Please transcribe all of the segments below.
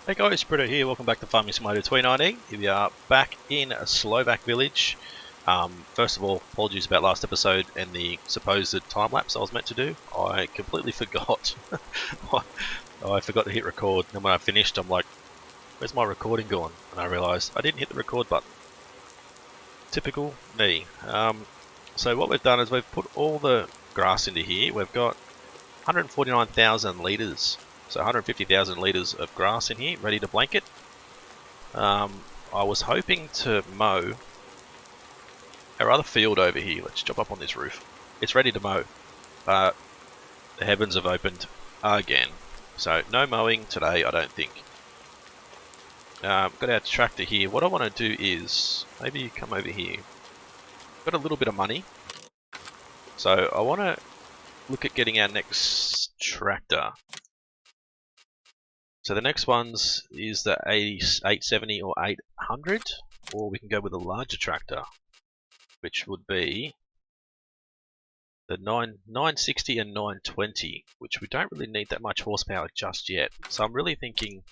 Hey guys, Britto here, welcome back to Farming Simulator 2019. Here we are back in a Slovak village. First of all, apologies about last episode and the supposed time-lapse I was meant to do. I completely forgot. I forgot to hit record, and when I finished I'm like, where's my recording gone? And I realised I didn't hit the record button. Typical me. So what we've done is we've put all the grass into here. We've got 149,000 litres. So 150,000 litres of grass in here, ready to blanket. I was hoping to mow our other field over here. Let's jump up on this roof. It's ready to mow, but the heavens have opened again. So no mowing today, I don't think. Got our tractor here. What I want to do is, maybe you come over here. Got a little bit of money. So I want to look at getting our next tractor. So the next ones is the 870 or 800, or we can go with a larger tractor, which would be the 960 and 920, which we don't really need that much horsepower just yet. So I'm really thinking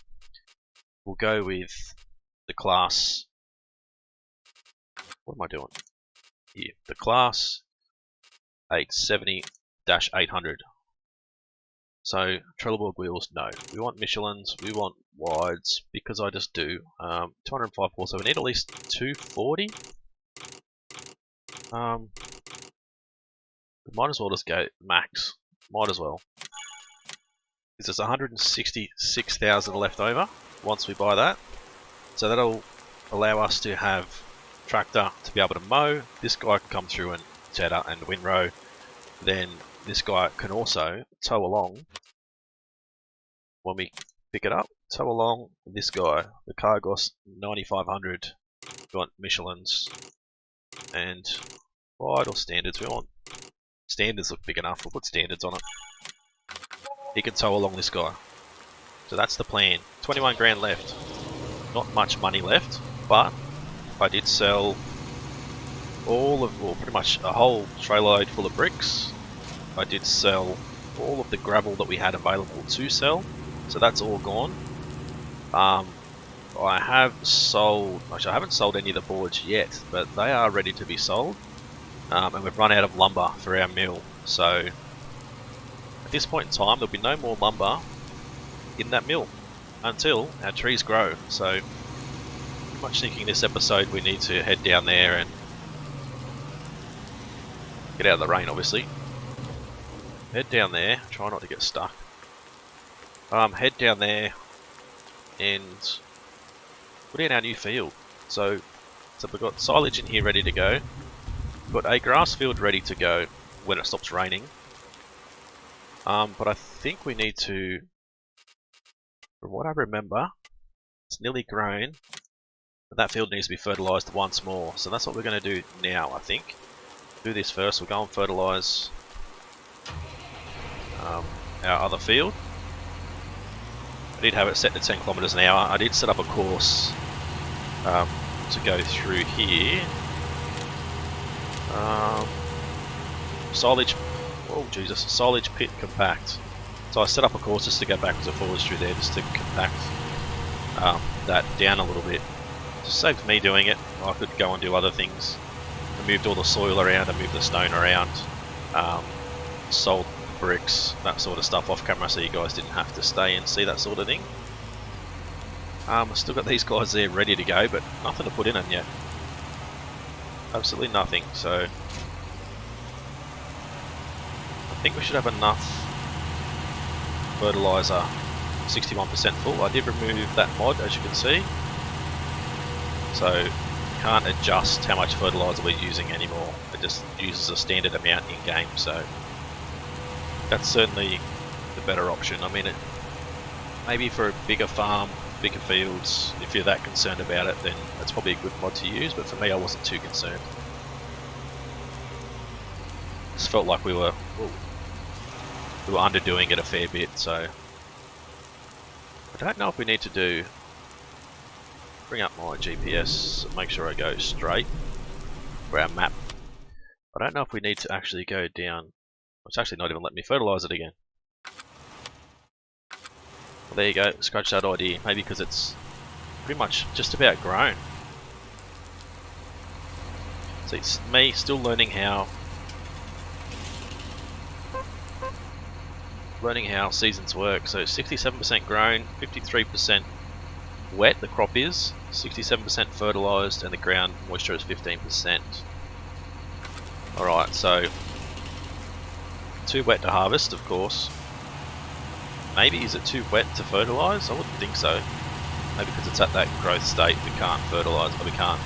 we'll go with the class, what am I doing here? The class 870-800. So, Trelleborg wheels, no. We want Michelins, we want wides, because I just do. 205 horsepower, we need at least 240. We might as well just go max. Might as well. Because there's 166,000 left over once we buy that. So that'll allow us to have tractor to be able to mow. This guy can come through and cheddar and windrow. Then this guy can also tow along when we pick it up. Tow along this guy, the Cargos 9500. We want Michelins and wide or standards. We want standards, look big enough. We'll put standards on it. He can tow along this guy. So that's the plan. 21 grand left. Not much money left, but I did sell all of, well, pretty much a whole trailer load full of bricks. I did sell all of the gravel that we had available to sell, so that's all gone. I have sold, actually I haven't sold any of the boards yet, but they are ready to be sold. And we've run out of lumber for our mill, so at this point in time there'll be no more lumber in that mill until our trees grow. So pretty much thinking this episode we need to head down there and get out of the rain, obviously. Head down there, try not to get stuck. Head down there and put in our new field. So we've got silage in here ready to go. We've got a grass field ready to go when it stops raining. But I think we need to, from what I remember, it's nearly grown. But that field needs to be fertilised once more. So that's what we're going to do now, I think. Do this first, we'll go and fertilise our other field. I did have it set to 10 kilometers an hour. I did set up a course to go through here. Silage, oh Jesus, silage pit compact. So I set up a course just to go backwards and forwards through there, just to compact that down a little bit. Just saved me doing it. I could go and do other things. I moved all the soil around, I moved the stone around, sold bricks, that sort of stuff off camera so you guys didn't have to stay and see that sort of thing. I've still got these guys there ready to go, but nothing to put in them yet. Absolutely nothing, so I think we should have enough fertiliser, 61% full. I did remove that mod, as you can see, so can't adjust how much fertiliser we're using anymore. It just uses a standard amount in game, so that's certainly the better option. I mean, maybe for a bigger farm, bigger fields, if you're that concerned about it, then that's probably a good mod to use, but for me I wasn't too concerned. Just felt like we were underdoing it a fair bit, so I don't know if we need to do, bring up my GPS, make sure I go straight for our map. I don't know if we need to actually go down. It's actually not even letting me fertilise it again. There you go, scratch that idea. Maybe because it's pretty much just about grown. So it's me still learning how seasons work. So 67% grown, 53% wet, the crop is, 67% fertilised, and the ground moisture is 15%. Alright, so too wet to harvest, of course. Maybe is it too wet to fertilise? I wouldn't think so. Maybe because it's at that growth state we can't fertilise, but we can't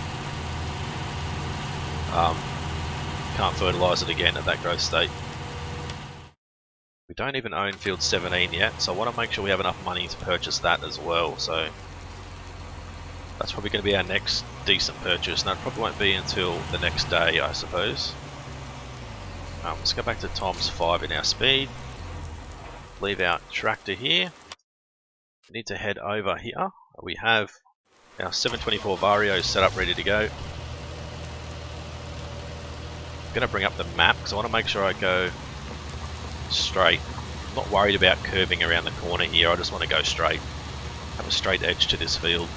fertilise it again at that growth state. We don't even own field 17 yet, so I want to make sure we have enough money to purchase that as well. So that's probably going to be our next decent purchase, and that probably won't be until the next day, I suppose. Let's go back to times 5 in our speed. Leave our tractor here. We need to head over here. We have our 724 Vario set up, ready to go. I'm going to bring up the map because I want to make sure I go straight. I'm not worried about curving around the corner here, I just want to go straight. Have a straight edge to this field.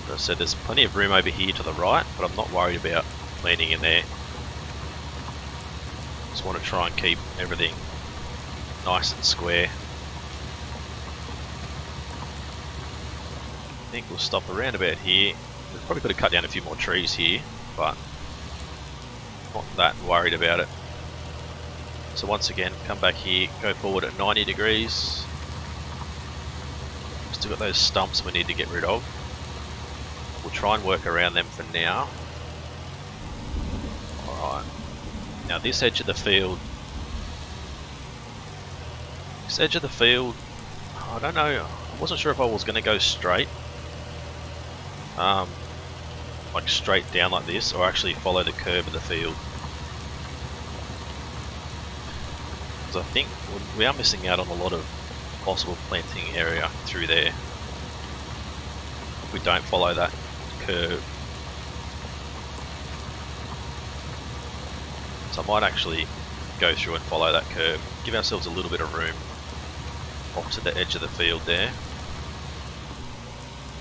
As I said, there's plenty of room over here to the right, but I'm not worried about landing in there. Just want to try and keep everything nice and square. I think we'll stop around about here. We probably could have cut down a few more trees here, but not that worried about it. So once again, come back here, go forward at 90 degrees. Still got those stumps we need to get rid of. We'll try and work around them for now. Alright. Now this edge of the field, I don't know, I wasn't sure if I was going to go straight, like straight down like this, or actually follow the curve of the field. Because I think we are missing out on a lot of possible planting area through there if we don't follow that curve. So I might actually go through and follow that curve, give ourselves a little bit of room off to the edge of the field there.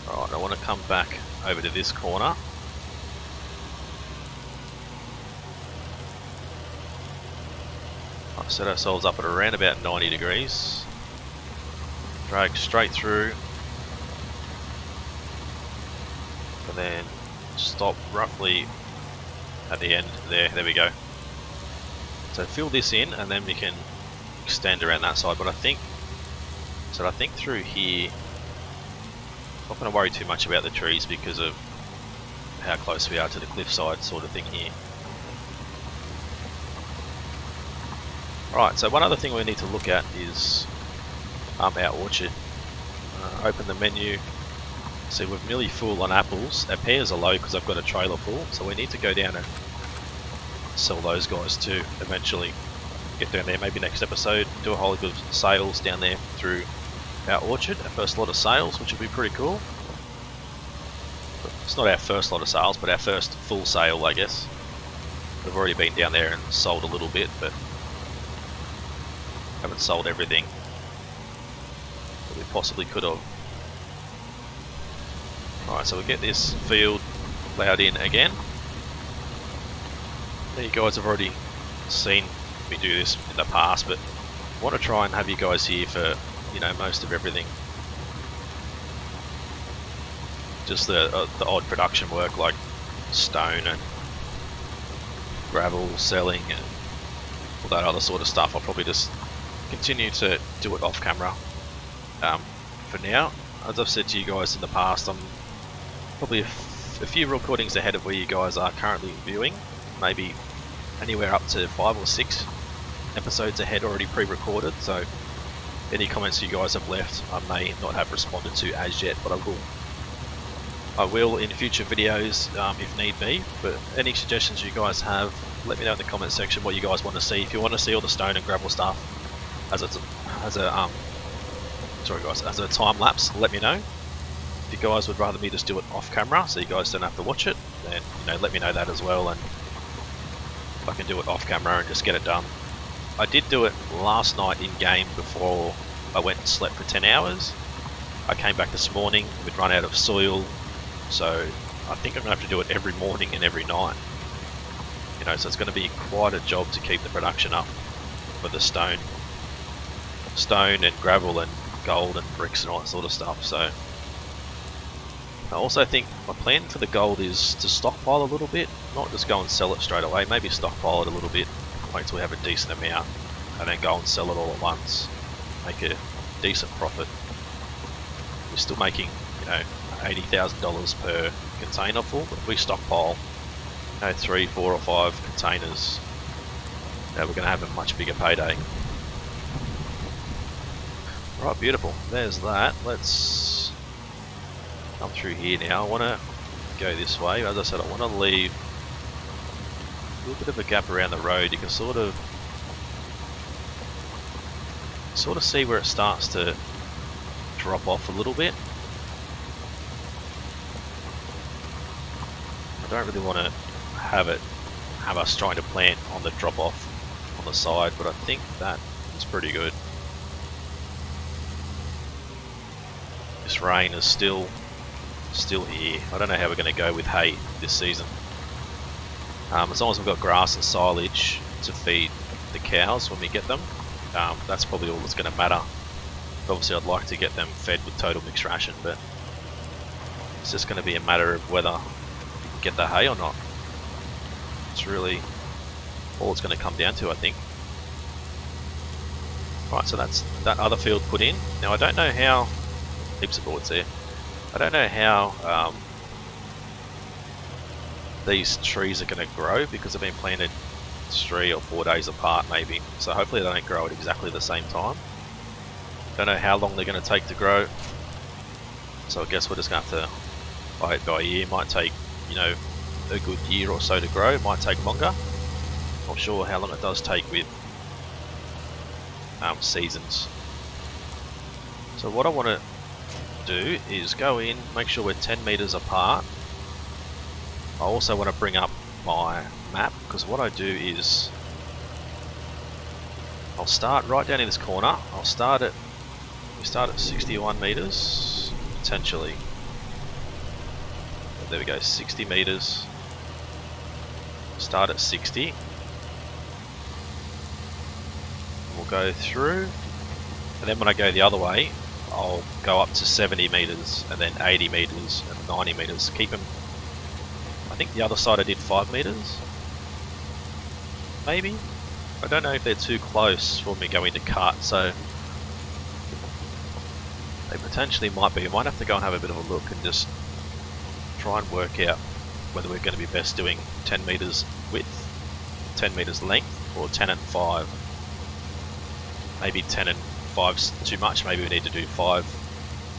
Alright, I want to come back over to this corner. I've set ourselves up at around about 90 degrees. Drag straight through. And then stop roughly at the end there. There we go. So fill this in and then we can extend around that side. But I think through here, I'm not going to worry too much about the trees because of how close we are to the cliffside sort of thing here. Right, so one other thing we need to look at is our orchard. Open the menu. See, we're nearly full on apples. Our pears are low because I've got a trailer full, so we need to go down and sell those guys too eventually. Get down there, maybe next episode, do a whole lot of sales down there through our orchard. Our first lot of sales, which will be pretty cool. It's not our first lot of sales, but our first full sale, I guess. We've already been down there and sold a little bit, but haven't sold everything that we possibly could have. Alright, so we'll get this field ploughed in again. Now you guys have already seen me do this in the past, but I want to try and have you guys here for, you know, most of everything. Just the odd production work like stone and gravel selling and all that other sort of stuff. I'll probably just continue to do it off camera for now. As I've said to you guys in the past, I'm probably a few recordings ahead of where you guys are currently viewing, maybe anywhere up to 5 or 6 episodes ahead already pre-recorded, so any comments you guys have left I may not have responded to as yet, but I will in future videos if need be. But any suggestions you guys have, let me know in the comment section what you guys want to see. If you want to see all the stone and gravel stuff as a time lapse, let me know. If you guys would rather me just do it off camera so you guys don't have to watch it, then let me know that as well, and if I can do it off camera and just get it done, I did do it last night in game before I went and slept for 10 hours. I came back this morning, we'd run out of soil, so I think I'm going to have to do it every morning and every night. You know, so it's going to be quite a job to keep the production up for the stone and gravel and gold and bricks and all that sort of stuff. So I also think my plan for the gold is to stockpile a little bit, not just go and sell it straight away, maybe stockpile it a little bit, wait till we have a decent amount, and then go and sell it all at once, make a decent profit. We're still making, you know, $80,000 per container full, but if we stockpile, you know, 3, 4 or 5 containers, you know, we're going to have a much bigger payday. Right, beautiful. There's that. Let's come through here now. I want to go this way. As I said, I want to leave a little bit of a gap around the road. You can sort of see where it starts to drop off a little bit. I don't really want to have us trying to plant on the drop off on the side, but I think that is pretty good. This rain is still here. I don't know how we're going to go with hay this season. As long as we've got grass and silage to feed the cows when we get them, that's probably all that's going to matter. Obviously I'd like to get them fed with total mixed ration, but it's just going to be a matter of whether we get the hay or not. It's really all it's going to come down to, I think. Right, so that's that other field put in. Now I don't know how, heaps of boards there. I don't know how these trees are going to grow because they've been planted 3 or 4 days apart maybe. So hopefully they don't grow at exactly the same time. Don't know how long they're going to take to grow. So I guess we're just going to have to buy it by ear. It might take, you know, a good year or so to grow. It might take longer. Not sure how long it does take with seasons. So what I want to do is go in, make sure we're 10 meters apart. I also want to bring up my map because what I do is I'll start right down in this corner. We start at 61 meters potentially. There we go, 60 meters. Start at 60. We'll go through, and then when I go the other way, I'll go up to 70 meters, and then 80 meters, and 90 meters. Keep them. I think the other side I did 5 meters, maybe. I don't know if they're too close when we go into cut, so they potentially might be. We might have to go and have a bit of a look and just try and work out whether we're going to be best doing 10 meters width, 10 meters length, or 10 and 5. Maybe 10 and 5's too much. Maybe we need to do 5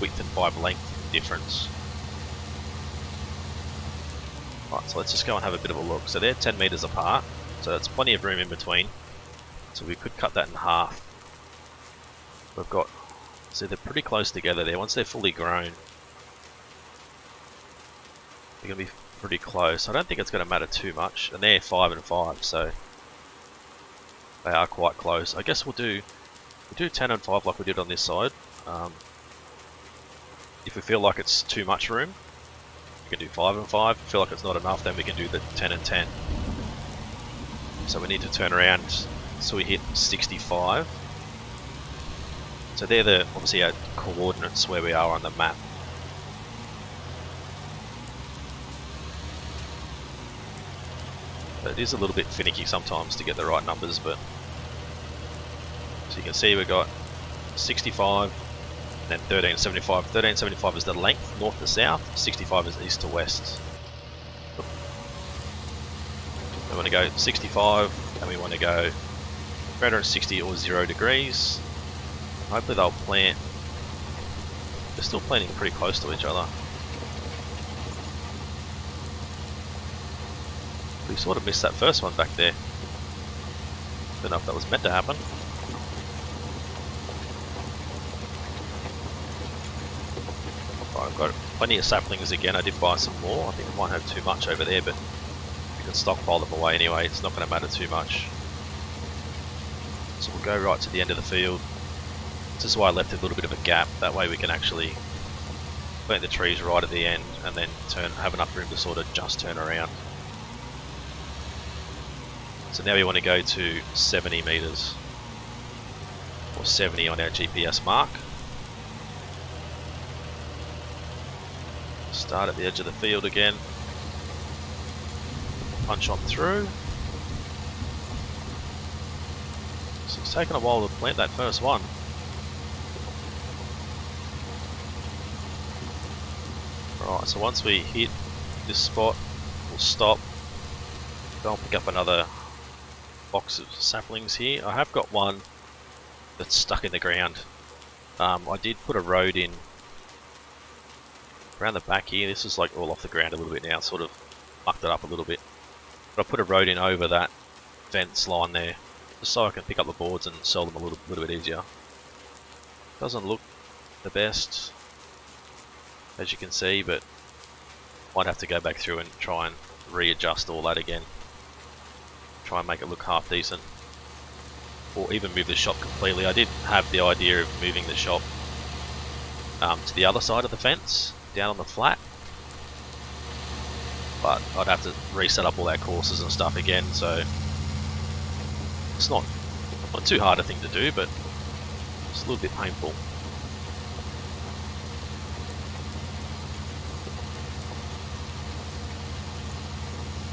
width and 5 length difference. Right, so let's just go and have a bit of a look. So they're 10 meters apart, so that's plenty of room in between. So we could cut that in half. We've got, so they're pretty close together there. Once they're fully grown, they're going to be pretty close. I don't think it's going to matter too much. And they're 5 and 5, so they are quite close. I guess we'll do 10 and 5 like we did on this side. If we feel like it's too much room, we can do 5 and 5. If we feel like it's not enough, then we can do the 10 and 10. So we need to turn around so we hit 65. So they're the obviously our coordinates where we are on the map. But it is a little bit finicky sometimes to get the right numbers, but so you can see we've got 65, then 1375. 1375 is the length, north to south. 65 is east to west. We want to go 65, and we want to go 360 or 0 degrees. Hopefully they'll plant. They're still planting pretty close to each other. We sort of missed that first one back there. Don't know if that was meant to happen. I've got plenty of saplings again. I did buy some more. I think I might have too much over there, but we can stockpile them away anyway. It's not going to matter too much. So we'll go right to the end of the field. This is why I left a little bit of a gap, that way we can actually plant the trees right at the end and then have enough room to sort of just turn around. So now we want to go to 70 meters, or 70 on our GPS mark. Start at the edge of the field again, punch on through. So it's taken a while to plant that first one. Right, so once we hit this spot, we'll stop, go and pick up another box of saplings here. I have got one that's stuck in the ground. I did put a road in around the back here. This is like all off the ground a little bit now, sort of mucked it up a little bit. But I put a road in over that fence line there, just so I can pick up the boards and sell them a little bit easier. Doesn't look the best, as you can see, but might have to go back through and try and readjust all that again. Try and make it look half decent, or even move the shop completely. I did have the idea of moving the shop to the other side of the fence, down on the flat, but I'd have to reset up all our courses and stuff again, so it's not too hard a thing to do, but it's a little bit painful.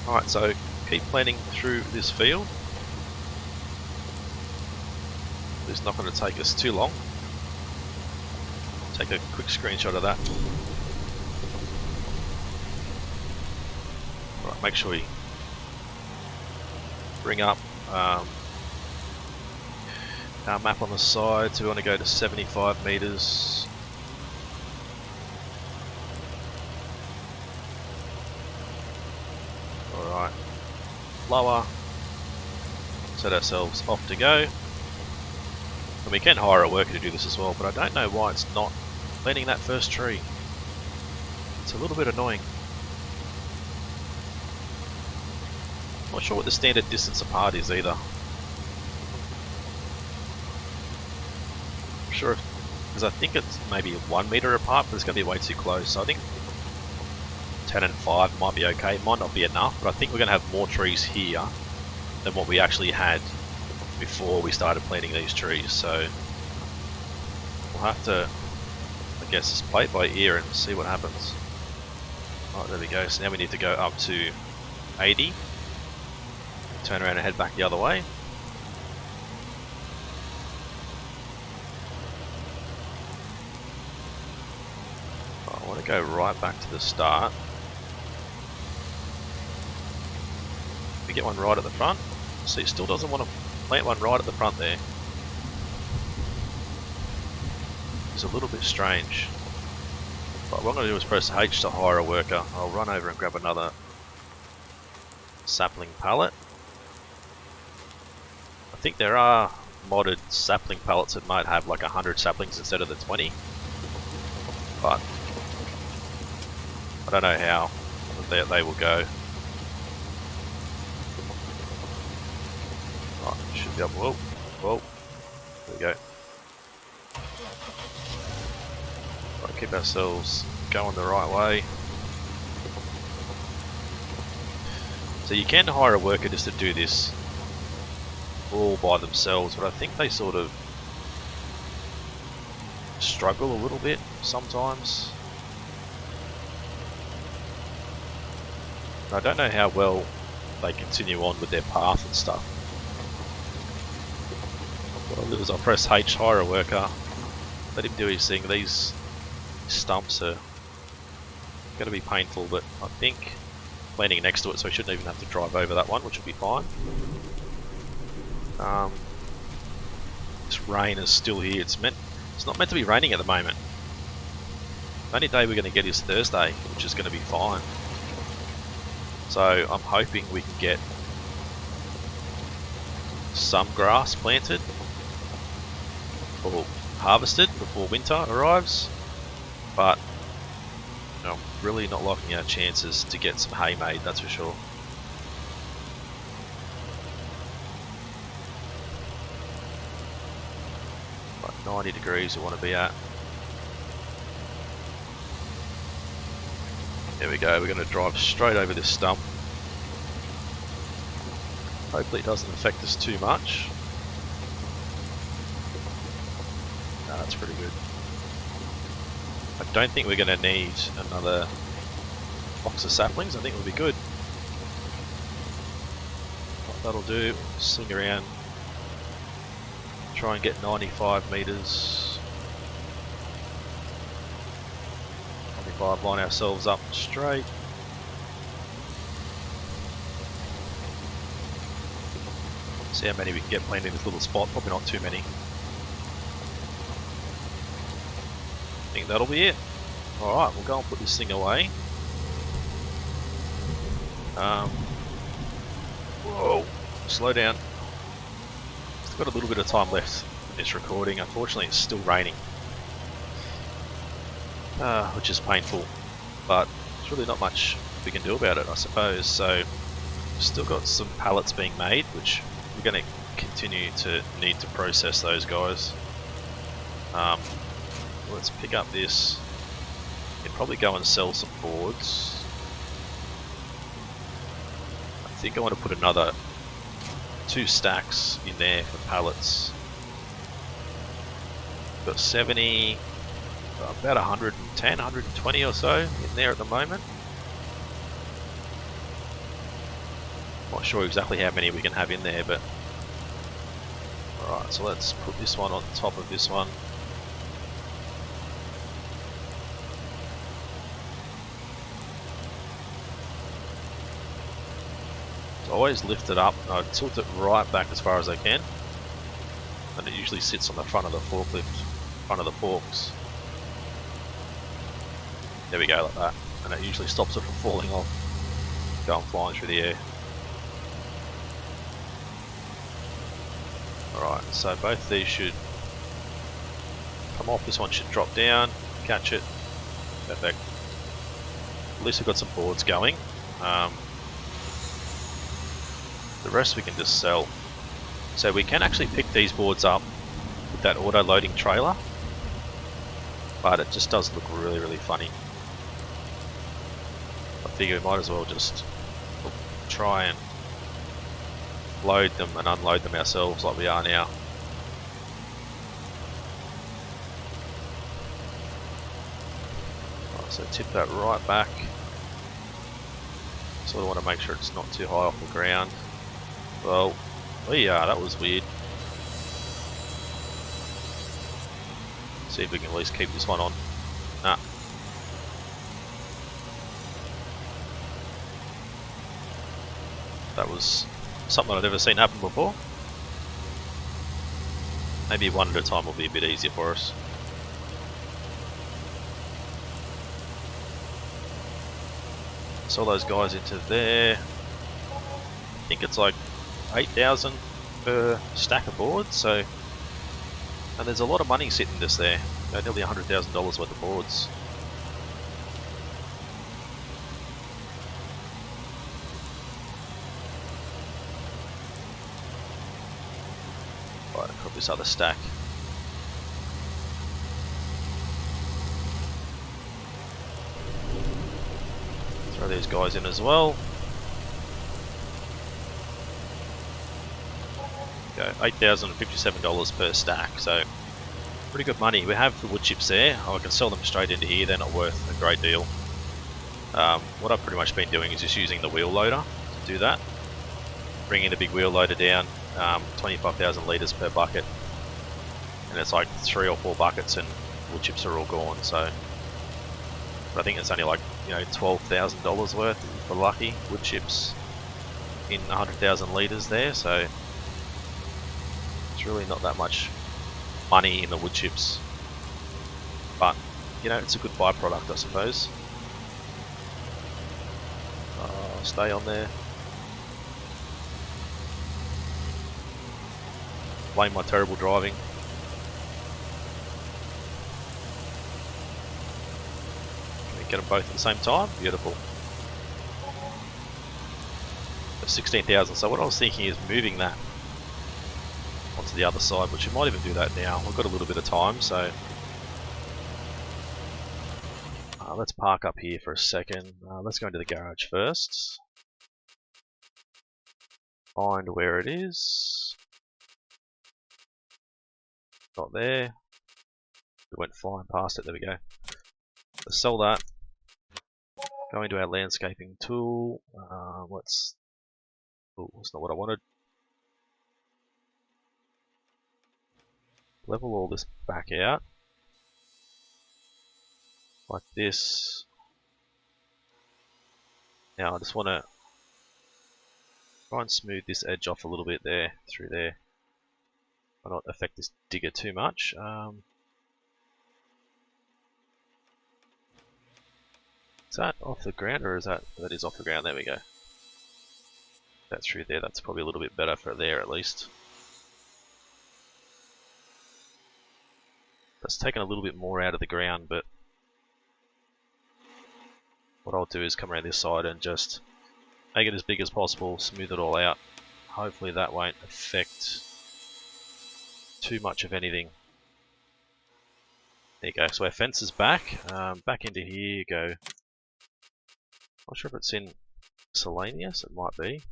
Alright, so keep planting through this field. It's not going to take us too long. Take a quick screenshot of that. Alright, make sure you bring up our map on the side. So we want to go to 75 meters. Alright, lower, set ourselves off to go. And we can hire a worker to do this as well, but I don't know why it's not planting that first tree. It's a little bit annoying. Not sure what the standard distance apart is either. I'm sure, because I think it's maybe 1 meter apart, but it's going to be way too close. So I think 10 and 5 might be okay. It might not be enough, but I think we're going to have more trees here than what we actually had before we started planting these trees. So we'll have to, I guess, just play it by ear and see what happens. Alright, there we go. So now we need to go up to 80. Turn around and head back the other way. I want to go right back to the start. We get one right at the front. See, it still doesn't want to plant one right at the front there. It's a little bit strange. But what I'm going to do is press H to hire a worker. I'll run over and grab another sapling pallet. I think there are modded sapling pallets that might have like 100 saplings instead of the 20. But I don't know how they will go. Right, should be able. Whoa, there we go. Right, keep ourselves going the right way. So you can hire a worker just to do this all by themselves, but I think they sort of struggle a little bit sometimes. I don't know how well they continue on with their path and stuff. What I'll do is I'll press H, hire a worker, let him do his thing. These stumps are going to be painful, but I think landing next to it, so we shouldn't even have to drive over that one, which will be fine. This rain is still here. It's not meant to be raining at the moment. The only day we're going to get is Thursday, which is going to be fine. So I'm hoping we can get some grass planted or harvested before winter arrives, but I'm really not liking our chances to get some hay made, that's for sure. 90 degrees we want to be at. There we go, we're going to drive straight over this stump. Hopefully it doesn't affect us too much. No, that's pretty good. I don't think we're going to need another box of saplings. I think we'll be good. What that'll do, swing around, try and get 95 meters. 95, line ourselves up straight. See how many we can get planted in this little spot. Probably not too many. I think that'll be it. Alright, we'll go and put this thing away. Whoa, slow down. Still got a little bit of time left in this recording. Unfortunately, it's still raining, which is painful, but there's really not much we can do about it, I suppose. So, we've still got some pallets being made, which we're going to continue to need to process those guys. Let's pick up this. We can probably go and sell some boards. I think I want to put another 2 stacks in there for pallets. Got 70, about 110, 120 or so in there at the moment. Not sure exactly how many we can have in there, but alright, so let's put this one on top of this one. So I always lift it up and I tilt it right back as far as I can, and it usually sits on the front of the forklift, front of the forks. There we go, like that, and it usually stops it from falling off, going flying through the air. Alright, so both these should come off. This one should drop down, catch it. Perfect. At least we've got some boards going. The rest we can just sell. So we can actually pick these boards up with that auto loading trailer, but it just does look really, really funny. I figure we might as well just try and load them and unload them ourselves like we are now. Right, so tip that right back. Sort of want to make sure it's not too high off the ground. Well, that was weird. See if we can at least keep this one on. Nah. That was something I've never seen happen before. Maybe one at a time will be a bit easier for us. Sell those guys into there. I think it's like 8,000 per stack of boards, so, and there's a lot of money sitting just there, nearly $100,000 worth of boards. Right, I've got this other stack. Throw these guys in as well. Go, $8,057 per stack, so pretty good money. We have the wood chips there. I can sell them straight into here. They're not worth a great deal. What I've pretty much been doing is just using the wheel loader to do that. Bringing the big wheel loader down, 25,000 litres per bucket, and it's like 3 or 4 buckets and wood chips are all gone. So I think it's only like, $12,000 worth for lucky wood chips in 100,000 litres there. So it's really not that much money in the wood chips, but it's a good byproduct, I suppose. Stay on there. Blame my terrible driving. Can we get them both at the same time? Beautiful. 16,000. So what I was thinking is moving that onto to the other side, which we might even do that now. We've got a little bit of time, so let's park up here for a second. Let's go into the garage first. Find where it is. Not there. We went flying past it. There we go. Let's sell that. Go into our landscaping tool. Let's. Oh, that's not what I wanted. Level all this back out. Like this. Now I just want to try and smooth this edge off a little bit there, through there. Try not affect this digger too much. Is that off the ground, or is that is off the ground? There we go. That's through there. That's probably a little bit better for there at least. That's taken a little bit more out of the ground, but what I'll do is come around this side and just make it as big as possible, smooth it all out. Hopefully that won't affect too much of anything. There you go. So our fence is back. Back into here you go. Not sure if it's in Selenius. It might be.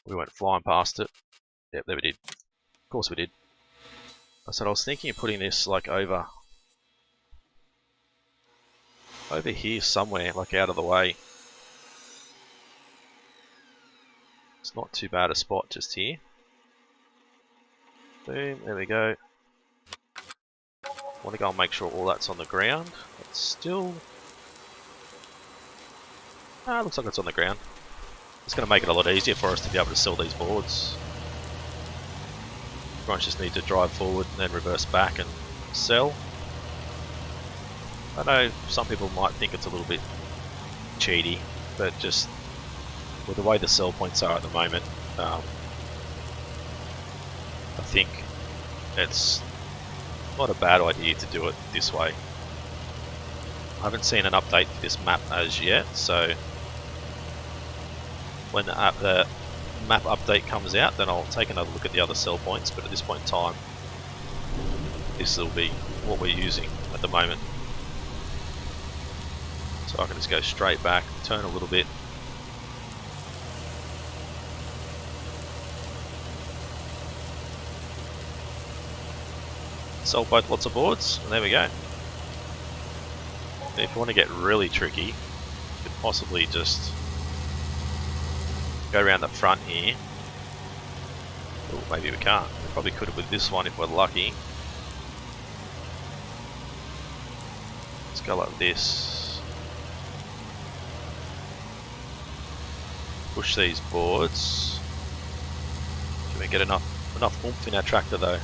We went flying past it. Yep, there we did. Of course we did. I said I was thinking of putting this like over here somewhere, like out of the way. It's not too bad a spot just here. Boom, there we go. Want to go and make sure all that's on the ground. It's still... looks like it's on the ground. It's going to make it a lot easier for us to be able to sell these boards. We just need to drive forward and then reverse back and sell. I know some people might think it's a little bit cheaty, but just with the way the sell points are at the moment, I think it's not a bad idea to do it this way. I haven't seen an update to this map as yet, so when the map update comes out, then I'll take another look at the other sell points, but at this point in time, this will be what we're using at the moment. So I can just go straight back, turn a little bit. Sell both lots of boards, and there we go. If you want to get really tricky, you could possibly just go around the front here. Oh, maybe we can't. We probably could have with this one if we're lucky. Let's go like this. Push these boards. Can we get enough oomph in our tractor though?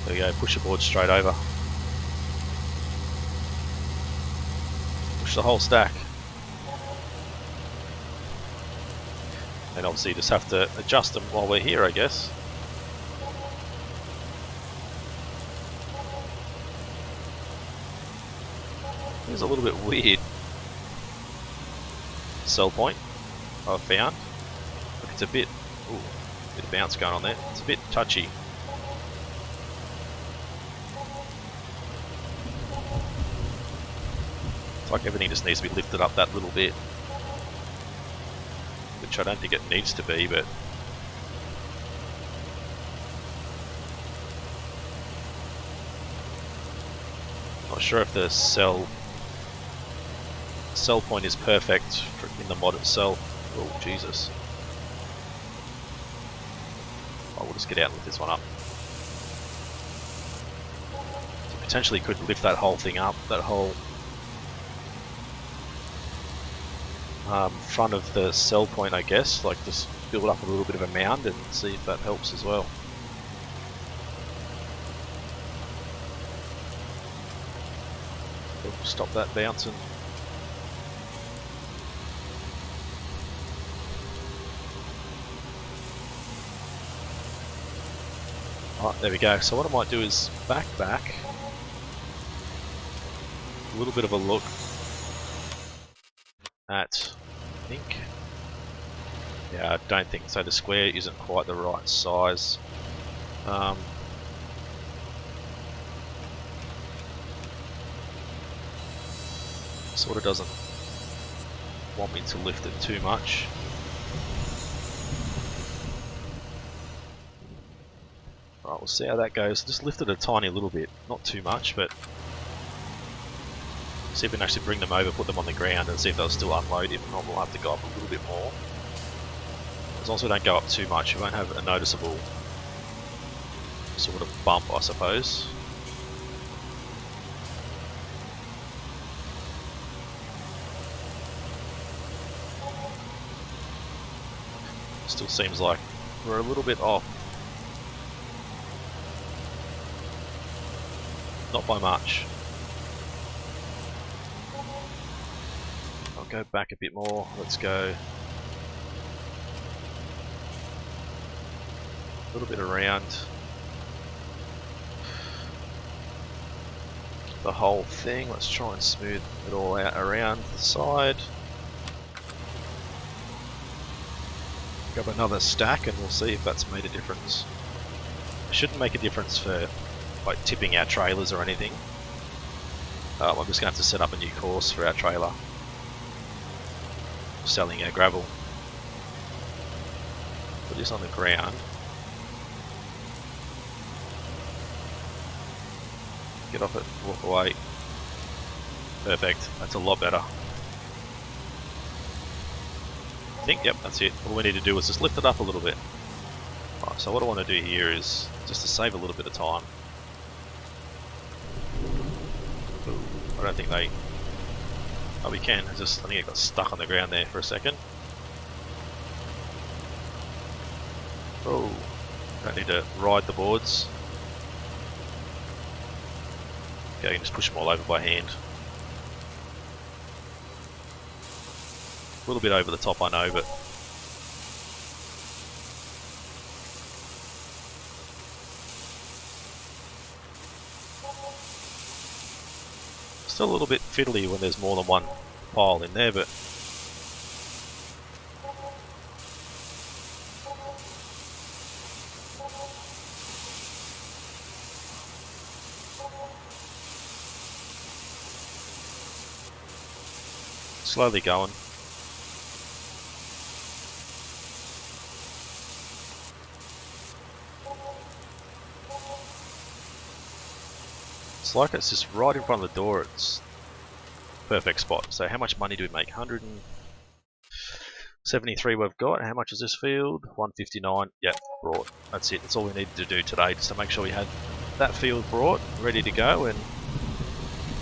There we go, push the board straight over. Push the whole stack. And obviously you just have to adjust them while we're here, I guess. It's a little bit weird sell point I've found. Look, it's a bit of bounce going on there. It's a bit touchy. It's like everything just needs to be lifted up that little bit, which I don't think it needs to be, but not sure if the sell point is perfect in the mod itself. Oh Jesus! I will just get out and lift this one up. So potentially could lift that whole thing up, that whole front of the sell point, I guess, like just build up a little bit of a mound and see if that helps as well. Stop that bouncing. Alright, there we go. So what I might do is back, a little bit of a look at, I think, yeah, I don't think so. The square isn't quite the right size. Sort of doesn't want me to lift it too much. Right, we'll see how that goes. Just lift it a tiny little bit, not too much, but see if we can actually bring them over, put them on the ground, and see if they'll still unload. If not, we'll have to go up a little bit more. As long as we don't go up too much, we won't have a noticeable sort of bump, I suppose. Still seems like we're a little bit off. Not by much. I'll go back a bit more. Let's go a little bit around the whole thing. Let's try and smooth it all out around the side. Grab another stack and we'll see if that's made a difference. It shouldn't make a difference for like tipping our trailers or anything. I'm just going to have to set up a new course for our trailer. Selling our gravel. Put this on the ground. Get off it, walk away. Perfect, that's a lot better. I think, yep, that's it. All we need to do is just lift it up a little bit. Right, so what I want to do here is, just to save a little bit of time. I don't think they... Oh, we can. I think it got stuck on the ground there for a second. Oh, don't need to ride the boards. Okay, I can just push them all over by hand. A little bit over the top, I know, but still a little bit fiddly when there's more than one pile in there, but slowly going. It's like it's just right in front of the door. It's perfect spot. So how much money do we make? 173 we've got. How much is this field? 159. Yep, brought. That's it. That's all we needed to do today, just to make sure we had that field brought, ready to go, and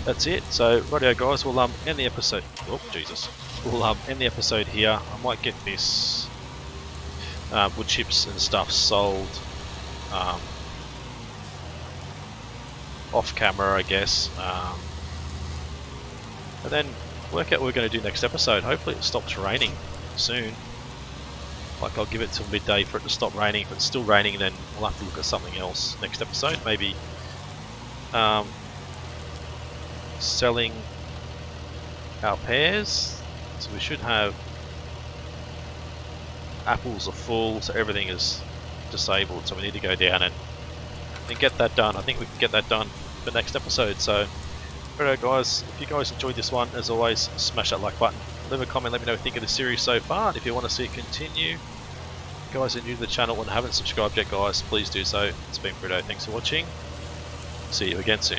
that's it. So, rightio guys, we'll end the episode. Oh, Jesus. We'll end the episode here. I might get this wood chips and stuff sold off camera, I guess, and then work out what we're going to do next episode. Hopefully it stops raining soon. Like, I'll give it till midday for it to stop raining. If it's still raining, then we'll have to look at something else next episode. Maybe selling our pears. So we should have apples are full, so everything is disabled. So we need to go down and get that done. I think we can get that done for next episode. So, alright guys, if you guys enjoyed this one, as always, smash that like button. Leave a comment, let me know what you think of the series so far. And if you want to see it continue, if you guys are new to the channel and haven't subscribed yet, guys, please do so. It's been Britto. Thanks for watching. See you again soon.